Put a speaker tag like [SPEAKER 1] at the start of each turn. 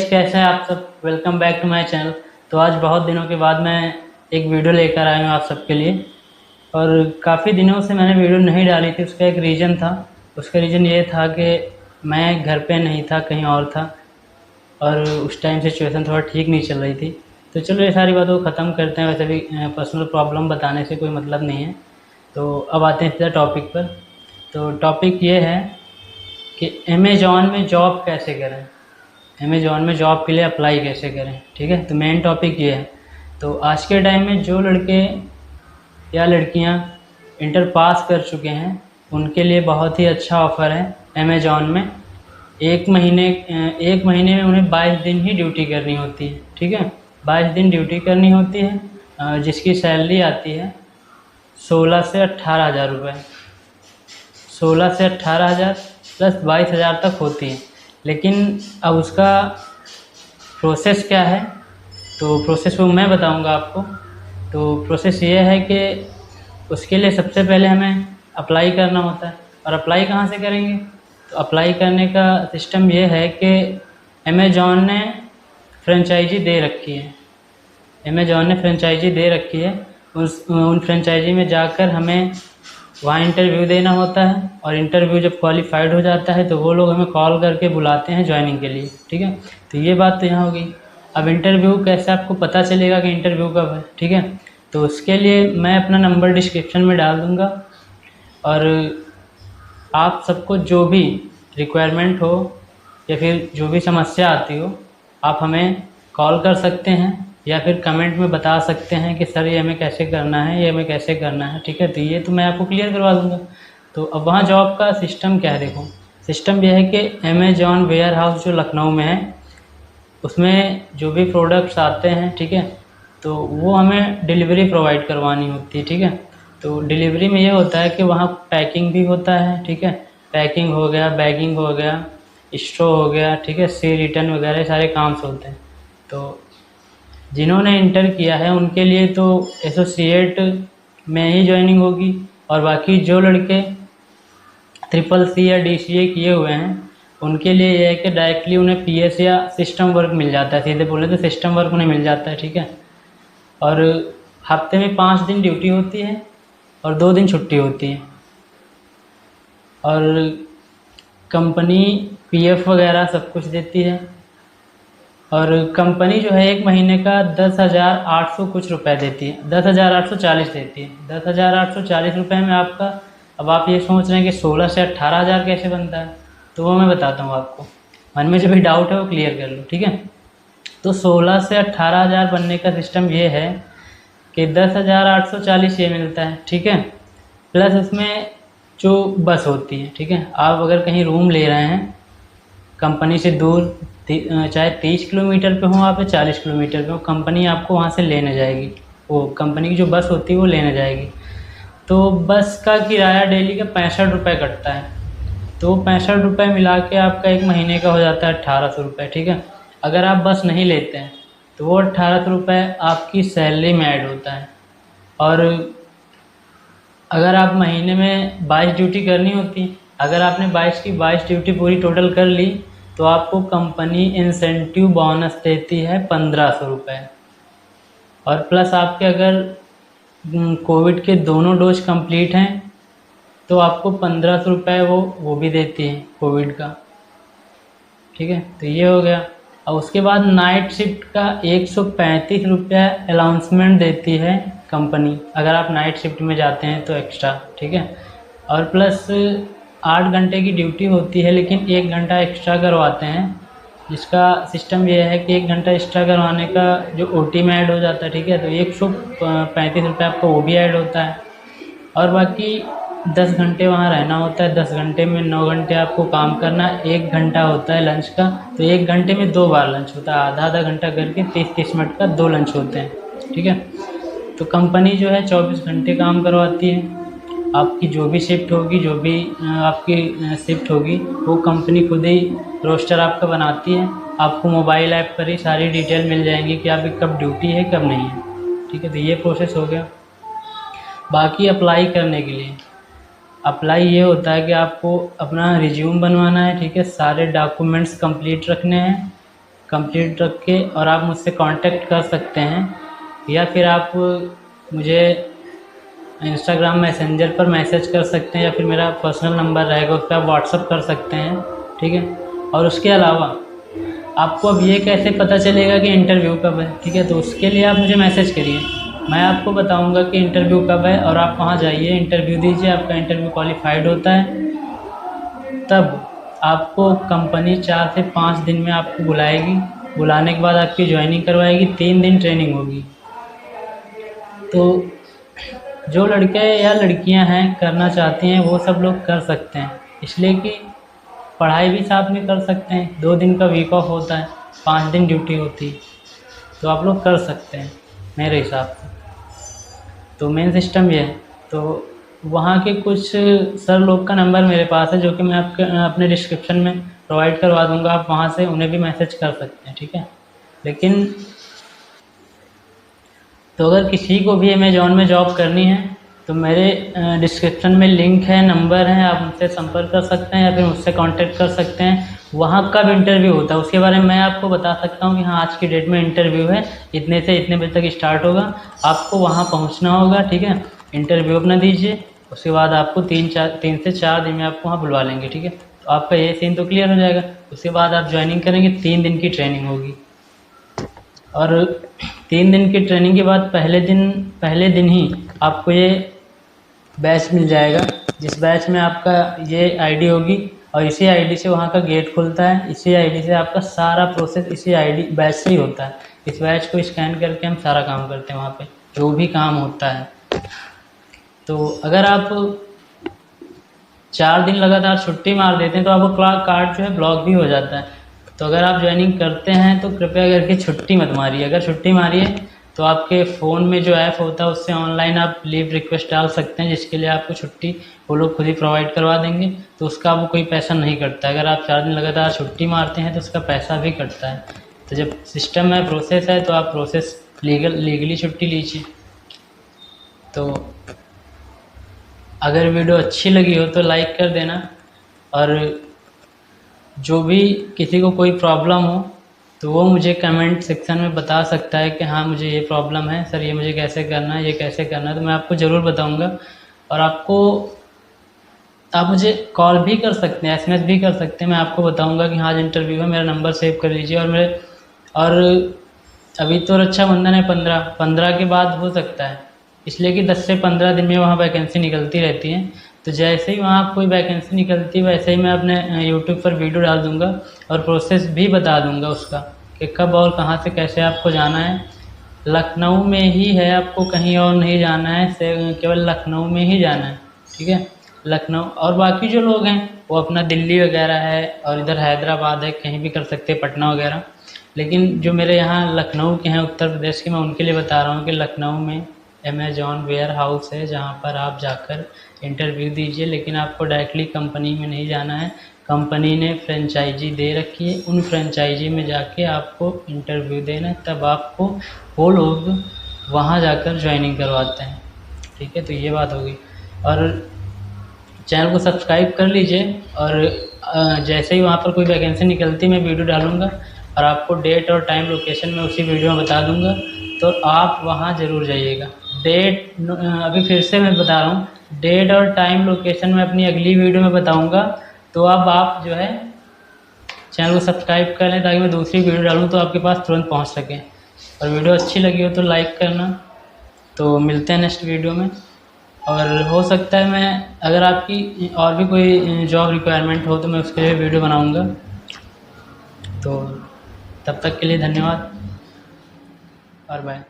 [SPEAKER 1] कैसे हैं आप सब। Welcome back to my channel. तो आज बहुत दिनों के बाद मैं एक वीडियो लेकर आया हूँ आप सबके लिए। और काफ़ी दिनों से मैंने वीडियो नहीं डाली थी, उसका एक रीज़न था। उसका रीज़न ये था कि मैं घर पे नहीं था, कहीं और था, और उस टाइम सिचुएशन थोड़ा ठीक नहीं चल रही थी। तो चलो ये सारी बातों को ख़त्म करते हैं। वैसे भी पर्सनल प्रॉब्लम बताने से कोई मतलब नहीं है। तो अब आते हैं सीधा टॉपिक पर। तो टॉपिक ये है कि अमेज़ॉन में जॉब कैसे करें, अमेज़ॉन में जॉब के लिए अप्लाई कैसे करें। ठीक है, तो मेन टॉपिक ये है। तो आज के टाइम में जो लड़के या लड़कियां इंटर पास कर चुके हैं उनके लिए बहुत ही अच्छा ऑफ़र है अमेज़ॉन में। एक महीने में उन्हें 22 दिन ही ड्यूटी करनी होती है। ठीक है, 22 दिन ड्यूटी करनी होती है, जिसकी सैलरी आती है 16 से 18 हज़ार रुपये। 16 से 18 हज़ार प्लस 22 हज़ार तक होती है। लेकिन अब उसका प्रोसेस क्या है, तो प्रोसेस वो मैं बताऊंगा आपको। तो प्रोसेस ये है कि उसके लिए सबसे पहले हमें अप्लाई करना होता है। और अप्लाई कहाँ से करेंगे, तो अप्लाई करने का सिस्टम ये है कि अमेज़ॉन ने फ्रेंचाइजी दे रखी है। अमेज़ॉन ने फ्रेंचाइजी दे रखी है। उन फ्रेंचाइजी में जाकर हमें वहाँ इंटरव्यू देना होता है। और इंटरव्यू जब क्वालिफाइड हो जाता है तो वो लोग हमें कॉल करके बुलाते हैं ज्वाइनिंग के लिए। ठीक है, तो ये बात तो यहाँ होगी। अब इंटरव्यू कैसे आपको पता चलेगा कि इंटरव्यू कब है। ठीक है, तो उसके लिए मैं अपना नंबर डिस्क्रिप्शन में डाल दूँगा। और आप सबको जो भी रिक्वायरमेंट हो या फिर जो भी समस्या आती हो, आप हमें कॉल कर सकते हैं या फिर कमेंट में बता सकते हैं कि सर ये हमें कैसे करना है, ये हमें कैसे करना है। ठीक है, तो ये तो मैं आपको क्लियर करवा दूँगा। तो अब वहाँ जॉब का सिस्टम क्या है, देखो सिस्टम ये है कि अमेज़ॉन वेयर हाउस जो लखनऊ में है, उसमें जो भी प्रोडक्ट्स आते हैं, ठीक है, तो वो हमें डिलीवरी प्रोवाइड करवानी होती है। ठीक है, तो डिलीवरी में ये होता है कि वहाँ पैकिंग भी होता है। ठीक है, पैकिंग हो गया, बैगिंग हो गया, स्टोर हो गया, ठीक है, सी रिटर्न वगैरह सारे काम से होते हैं। तो जिन्होंने इंटर किया है उनके लिए तो एसोसिएट में ही ज्वाइनिंग होगी। और बाकी जो लड़के CCC या DCA किए हुए हैं उनके लिए ये है कि डायरेक्टली उन्हें PS या सिस्टम वर्क मिल जाता है। सीधे बोले तो सिस्टम वर्क उन्हें मिल जाता है। ठीक है, और हफ्ते में 5 दिन ड्यूटी होती है और 2 दिन छुट्टी होती है। और कंपनी PF वगैरह सब कुछ देती है। और कंपनी जो है एक महीने का 10,800 कुछ रुपए देती है, 10,840 देती है। 10,840 रुपये में आपका, अब आप ये सोच रहे हैं कि 16 से 18 हज़ार कैसे बनता है, तो वो मैं बताता हूँ आपको। मन में जो भी डाउट है वो क्लियर कर लो। ठीक है, तो 16 से 18 हज़ार बनने का सिस्टम ये है कि 10,840 ये मिलता है। ठीक है, प्लस इसमें जो बस होती है। ठीक है, आप अगर कहीं रूम ले रहे हैं कंपनी से दूर, चाहे 30 किलोमीटर पे हो आप या 40 किलोमीटर पे हो, कंपनी आपको वहाँ से लेने जाएगी। वो कंपनी की जो बस होती है वो लेने जाएगी। तो बस का किराया डेली का 65 रुपये कटता है। तो 65 रुपये मिला के आपका एक महीने का हो जाता है 1800 रुपये। ठीक है, अगर आप बस नहीं लेते हैं तो वो 1800 रुपये आपकी सैलरी में ऐड होता है। और अगर आप महीने में 22 ड्यूटी करनी होती, अगर आपने 22 की 22 ड्यूटी पूरी टोटल कर ली तो आपको कंपनी इंसेंटिव बोनस देती है 1500 रुपये। और प्लस आपके अगर कोविड के दोनों डोज कंप्लीट हैं तो आपको 1500 रुपये वो भी देती है कोविड का। ठीक है, तो ये हो गया। और उसके बाद नाइट शिफ्ट का 135 रुपया अलाउंसमेंट देती है कंपनी, अगर आप नाइट शिफ्ट में जाते हैं तो एक्स्ट्रा। ठीक है, और प्लस 8 घंटे की ड्यूटी होती है लेकिन 1 घंटा एक्स्ट्रा करवाते हैं, जिसका सिस्टम ये है कि 1 घंटा एक्स्ट्रा करवाने का जो OT में ऐड हो जाता है। ठीक है, तो 135 रुपये आपका वो भी ऐड होता है। और बाकी 10 घंटे वहाँ रहना होता है। 10 घंटे में 9 घंटे आपको काम करना, 1 घंटा होता है लंच का। तो 1 घंटे में 2 बार लंच होता है, आधा आधा घंटा करके 30-30 मिनट का 2 लंच होते हैं। ठीक है, तो कंपनी जो है 24 घंटे काम करवाती है। आपकी जो भी शिफ्ट होगी, जो भी आपकी शिफ्ट होगी, वो कंपनी खुद ही रोस्टर आपका बनाती है। आपको मोबाइल ऐप पर ही सारी डिटेल मिल जाएंगी कि आपकी कब ड्यूटी है कब नहीं है। ठीक है, तो ये प्रोसेस हो गया। बाकी अप्लाई करने के लिए, अप्लाई ये होता है कि आपको अपना रिज्यूम बनवाना है। ठीक है, सारे डॉक्यूमेंट्स कंप्लीट रखने हैं। कंप्लीट रख के और आप मुझसे कांटेक्ट कर सकते हैं, या फिर आप मुझे इंस्टाग्राम मैसेंजर पर मैसेज कर सकते हैं, या फिर मेरा पर्सनल नंबर रहेगा उस पर आप व्हाट्सअप कर सकते हैं, ठीक है। और उसके अलावा आपको अब ये कैसे पता चलेगा कि इंटरव्यू कब है, ठीक है, तो उसके लिए आप मुझे मैसेज करिए, मैं आपको बताऊंगा कि इंटरव्यू कब है, और आप वहाँ जाइए, इंटरव्यू दीजिए। आपका इंटरव्यू क्वालिफाइड होता है तब आपको कंपनी 4 से 5 दिन में आपको बुलाएगी। बुलाने के बाद आपकी ज्वाइनिंग करवाएगी, 3 दिन ट्रेनिंग होगी। तो जो लड़के या लड़कियां हैं करना चाहती हैं वो सब लोग कर सकते हैं, इसलिए कि पढ़ाई भी साथ में कर सकते हैं। 2 दिन का वीक ऑफ होता है, 5 दिन ड्यूटी होती है, तो आप लोग कर सकते हैं मेरे हिसाब से। तो मेन सिस्टम ये है। तो वहाँ के कुछ सर लोग का नंबर मेरे पास है जो कि मैं आपके अपने डिस्क्रिप्शन में प्रोवाइड करवा दूँगा, आप वहाँ से उन्हें भी मैसेज कर सकते हैं, ठीक है। लेकिन तो अगर किसी को भी अमेज़ॉन में जॉब करनी है तो मेरे डिस्क्रिप्शन में लिंक है, नंबर है, आप मुझसे संपर्क कर सकते हैं या फिर मुझसे कांटेक्ट कर सकते हैं। वहाँ कब इंटरव्यू होता है उसके बारे में मैं आपको बता सकता हूँ कि हाँ आज की डेट में इंटरव्यू है, इतने से इतने बजे तक स्टार्ट होगा, आपको वहाँ पहुँचना होगा, ठीक है। इंटरव्यू अपना दीजिए, उसके बाद आपको 3 से 4 दिन में आपको वहाँ बुलवा लेंगे, ठीक है। तो आपका ये सीन तो क्लियर हो जाएगा। उसके बाद आप ज्वाइनिंग करेंगे, 3 दिन की ट्रेनिंग होगी, और 3 दिन की ट्रेनिंग के बाद पहले दिन ही आपको ये बैच मिल जाएगा, जिस बैच में आपका ये आईडी होगी, और इसी आईडी से वहाँ का गेट खुलता है, इसी आईडी से आपका सारा प्रोसेस इसी आईडी बैच से ही होता है। इस बैच को स्कैन करके हम सारा काम करते हैं वहाँ पे, जो भी काम होता है। तो अगर आप 4 दिन लगातार छुट्टी मार देते हैं तो आपका कार्ड जो है ब्लॉक भी हो जाता है। तो अगर आप ज्वाइनिंग करते हैं तो कृपया करके छुट्टी मत मारिए। अगर छुट्टी मारिए तो आपके फ़ोन में जो ऐप होता है उससे ऑनलाइन आप लीव रिक्वेस्ट डाल सकते हैं, जिसके लिए आपको छुट्टी वो लोग खुद ही प्रोवाइड करवा देंगे, तो उसका वो कोई पैसा नहीं कटता। अगर आप 4 दिन लगातार छुट्टी मारते हैं तो उसका पैसा भी कटता है। तो जब सिस्टम है, प्रोसेस है, तो आप प्रोसेस लीगली छुट्टी लीजिए। तो अगर वीडियो अच्छी लगी हो तो लाइक कर देना, और जो भी किसी को कोई प्रॉब्लम हो तो वो मुझे कमेंट सेक्शन में बता सकता है कि हाँ मुझे ये प्रॉब्लम है सर, ये मुझे कैसे करना है, ये कैसे करना है, तो मैं आपको ज़रूर बताऊंगा। और आप मुझे कॉल भी कर सकते हैं, एसएमएस भी कर सकते हैं, मैं आपको बताऊंगा कि हाँ आज इंटरव्यू है, मेरा नंबर सेव कर लीजिए। और अभी तो रक्षाबंधन है, 15 के बाद हो सकता है, इसलिए कि 10 से 15 दिन में वहाँ वैकेंसी निकलती रहती है। तो जैसे ही वहाँ कोई वैकेंसी निकलती है वैसे ही मैं अपने यूट्यूब पर वीडियो डाल दूँगा और प्रोसेस भी बता दूँगा उसका कि कब और कहाँ से कैसे आपको जाना है। लखनऊ में ही है, आपको कहीं और नहीं जाना है, केवल लखनऊ में ही जाना है, ठीक है। लखनऊ, और बाकी जो लोग हैं वो अपना दिल्ली वगैरह है और इधर हैदराबाद है, कहीं भी कर सकते हैं, पटना वगैरह। लेकिन जो मेरे यहाँ लखनऊ के हैं, उत्तर प्रदेश के, मैं उनके लिए बता रहा हूँ कि लखनऊ में अमेज़ॉन वेयर हाउस है जहाँ पर आप जाकर इंटरव्यू दीजिए। लेकिन आपको डायरेक्टली कंपनी में नहीं जाना है, कंपनी ने फ्रेंचाइजी दे रखी है, उन फ्रेंचाइजी में जाके आपको इंटरव्यू देना है, तब आपको वो लोग वहाँ जाकर ज्वाइनिंग करवाते हैं, ठीक है। तो ये बात होगी। और चैनल को सब्सक्राइब कर लीजिए, और जैसे ही वहाँ पर कोई वैकेंसी निकलती मैं वीडियो डालूँगा और आपको डेट और टाइम लोकेशन में उसी वीडियो में बता दूँगा, तो आप वहाँ ज़रूर जाइएगा। अभी फिर से मैं बता रहा हूँ, डेट और टाइम लोकेशन में अपनी अगली वीडियो में बताऊँगा। तो अब आप जो है चैनल को सब्सक्राइब कर लें ताकि मैं दूसरी वीडियो डालूँ तो आपके पास तुरंत पहुँच सके। और वीडियो अच्छी लगी हो तो लाइक करना। तो मिलते हैं नेक्स्ट वीडियो में। और हो सकता है मैं, अगर आपकी और भी कोई जॉब रिक्वायरमेंट हो तो मैं उसके लिए वीडियो बनाऊँगा। तो तब तक के लिए धन्यवाद और बाय।